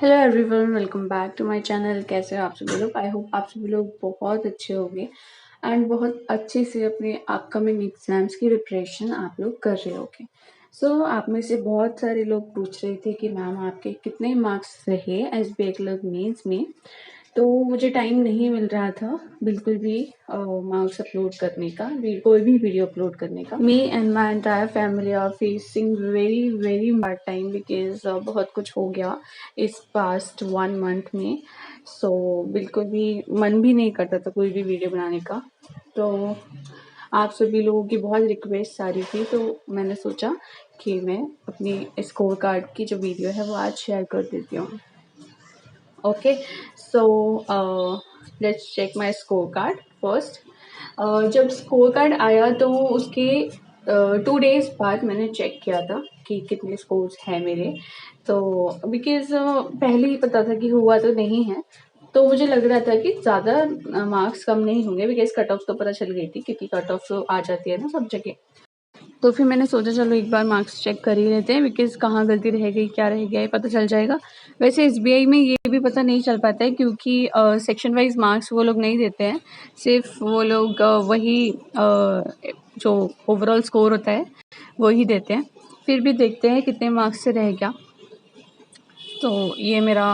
Hello everyone, welcome back to my channel. कैसे हो आप सभी लोग? आई होप आप सभी लोग बहुत अच्छे होंगे एंड बहुत अच्छे से अपने अपकमिंग एग्जाम्स की प्रिपरेशन आप लोग कर रहे होंगे। सो आप में से बहुत सारे लोग पूछ रहे थे कि मैम आपके कितने मार्क्स रहे एसबीआई क्लर्क मेंस में। तो मुझे टाइम नहीं मिल रहा था बिल्कुल भी मार्क्स अपलोड करने का, कोई भी वीडियो अपलोड करने का। Me and my entire family are facing very very hard time because बहुत कुछ हो गया इस पास्ट 1 मंथ में। सो बिल्कुल भी मन भी नहीं करता था कोई भी वीडियो बनाने का। तो आप सभी लोगों की बहुत रिक्वेस्ट आ रही थी, तो मैंने सोचा कि मैं अपनी स्कोर कार्ड की जो वीडियो है वो आज शेयर कर देती हूँ। Okay, so let's check my score card first. जब स्कोर कार्ड आया तो उसके 2 डेज बाद मैंने चेक किया था कि कितने स्कोर्स हैं मेरे। तो बिकॉज पहले ही पता था कि हुआ तो नहीं है, तो मुझे लग रहा था कि ज़्यादा मार्क्स कम नहीं होंगे बिकॉज कट ऑफ तो पता चल गई थी, क्योंकि कट ऑफ तो आ जाती है ना सब जगह। तो फिर मैंने सोचा चलो एक बार मार्क्स चेक कर ही लेते हैं बिकॉज कहाँ गलती रह गई क्या रह गया ये पता चल जाएगा। वैसे एसबीआई में ये भी पता नहीं चल पाता है क्योंकि सेक्शन वाइज मार्क्स वो लोग नहीं देते हैं, सिर्फ वो लोग वही जो ओवरऑल स्कोर होता है वही देते हैं। फिर भी देखते हैं कितने मार्क्स से रह गया। तो ये मेरा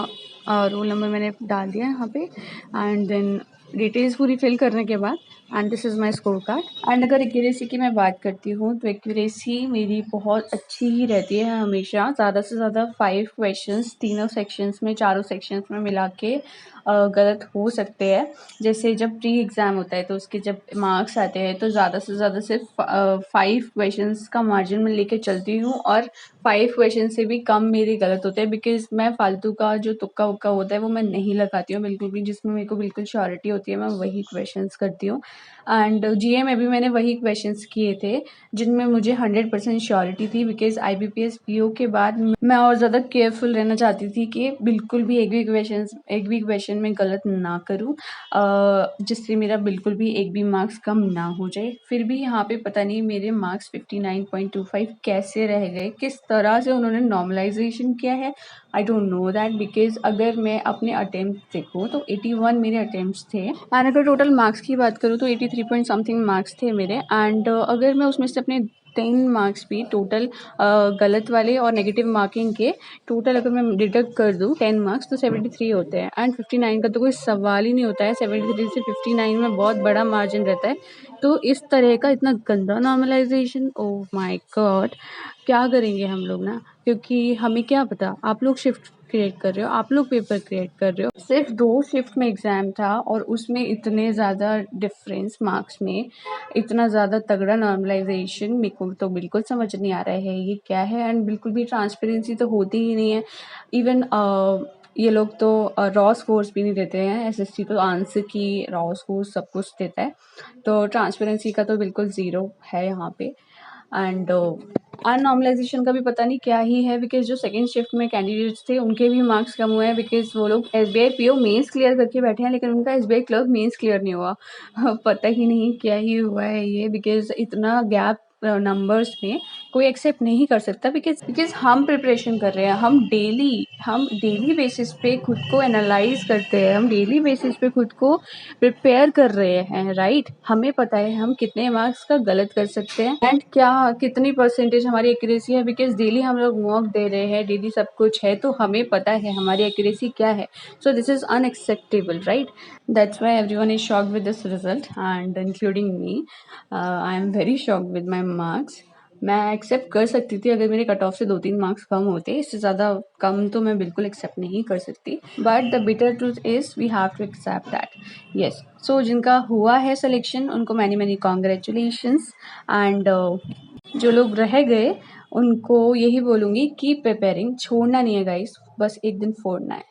रोल नंबर मैंने डाल दिया यहाँ पे एंड देन डिटेल्स पूरी फिल करने के बाद and this is my score card. And अगर एक्यूरेसी की मैं बात करती हूँ तो एक्यूरेसी मेरी बहुत अच्छी ही रहती है हमेशा। ज़्यादा से ज़्यादा 5 क्वेश्चंस तीनों सेक्शंस में, चारों सेक्शंस में मिला के गलत हो सकते हैं। जैसे जब प्री एग्ज़ाम होता है तो उसके जब मार्क्स आते हैं तो ज़्यादा से ज़्यादा सिर्फ 5 क्वेश्चंस का मार्जिन में लेके चलती हूँ और 5 क्वेश्चन से भी कम मेरे गलत होते हैं बिकॉज मैं फालतू का जो तुक्का वुक्का होता है वो मैं नहीं लगाती हूँ बिल्कुल भी। जिसमें मेरे को बिल्कुल श्योरिटी होती है मैं वही क्वेश्चंस करती हूँ। एंड जीए में भी मैंने वही क्वेश्चंस किए थे जिनमें मुझे 100% श्योरिटी थी बिकॉज आईबीपीएस पीओ के बाद मैं और ज़्यादा केयरफुल रहना चाहती थी कि बिल्कुल भी एक भी क्वेश्चन में गलत ना करूँ, जिससे मेरा बिल्कुल भी एक भी मार्क्स कम ना हो जाए। फिर भी यहाँ पे पता नहीं मेरे मार्क्स 59.25 कैसे रह गए, किस तरह से उन्होंने नॉर्मलाइजेशन किया है। I don't know that because अगर मैं अपने अटेम्प्ट देखूँ तो 81 मेरे अटेम्प्ट्स थे एंड अगर टोटल मार्क्स की बात करूँ तो 83 पॉइंट समथिंग मार्क्स थे मेरे। एंड अगर मैं उसमें से अपने 10 मार्क्स भी टोटल गलत वाले और नेगेटिव मार्किंग के टोटल अगर मैं डिडक्ट कर दूँ 10 मार्क्स तो 73 होते हैं एंड 59 का तो कोई सवाल ही नहीं होता है। 73 से 59 में बहुत बड़ा मार्जिन रहता है। तो इस तरह का इतना गंदा नॉर्मलाइजेशन, ओह माय गॉड, क्या करेंगे हम लोग ना, क्योंकि हमें क्या पता। आप लोग शिफ्ट क्रिएट कर रहे हो, आप लोग पेपर क्रिएट कर रहे हो, सिर्फ 2 शिफ्ट में एग्ज़ाम था और उसमें इतने ज़्यादा डिफरेंस मार्क्स में, इतना ज़्यादा तगड़ा नॉर्मलाइजेशन मेरे को तो बिल्कुल समझ नहीं आ रहा है ये क्या है। एंड बिल्कुल भी ट्रांसपेरेंसी तो होती ही नहीं है। इवन ये लोग तो रॉ स्कोर्स भी नहीं देते हैं। एसएससी तो आंसर की रॉ स्कोर्स सब कुछ देता है, तो ट्रांसपेरेंसी का तो बिल्कुल ज़ीरो है यहाँ पे। एंड अननॉर्मलाइजेशन का भी पता नहीं क्या ही है बिकॉज जो सेकंड शिफ्ट में कैंडिडेट्स थे उनके भी मार्क्स कम हुए हैं बिकॉज वो लोग एसबीआई पीओ मेंस क्लियर करके बैठे हैं लेकिन उनका एसबीआई क्लर्क मेंस क्लियर नहीं हुआ। पता ही नहीं क्या ही हुआ है ये बिकॉज इतना गैप नंबर्स में कोई एक्सेप्ट नहीं कर सकता बिकॉज हम प्रिपरेशन कर रहे हैं। हम डेली बेसिस पे खुद को एनालाइज करते हैं, हम डेली बेसिस पे खुद को प्रिपेयर कर रहे हैं, राइट। हमें पता है हम कितने मार्क्स का गलत कर सकते हैं एंड क्या कितनी परसेंटेज हमारी एक्यूरेसी है बिकॉज डेली हम लोग मॉक दे रहे हैं, डेली सब कुछ है, तो हमें पता है हमारी एक्यूरेसी क्या है। So this is unacceptable, right. That's why everyone is shocked with this result and including me. I am very shocked with my marks. मैं एक्सेप्ट कर सकती थी अगर मेरे कट ऑफ से 2-3 मार्क्स कम होते, इससे ज़्यादा कम तो मैं बिल्कुल एक्सेप्ट नहीं कर सकती। But the bitter truth is we have to accept that, yes. So जिनका हुआ है सिलेक्शन उनको मैनी मैनी कॉन्ग्रेचुलेशंस एंड जो लोग रह गए उनको यही बोलूँगी कीप प्रिपेयरिंग, छोड़ना नहीं है गाइस, बस एक दिन फोड़ना है।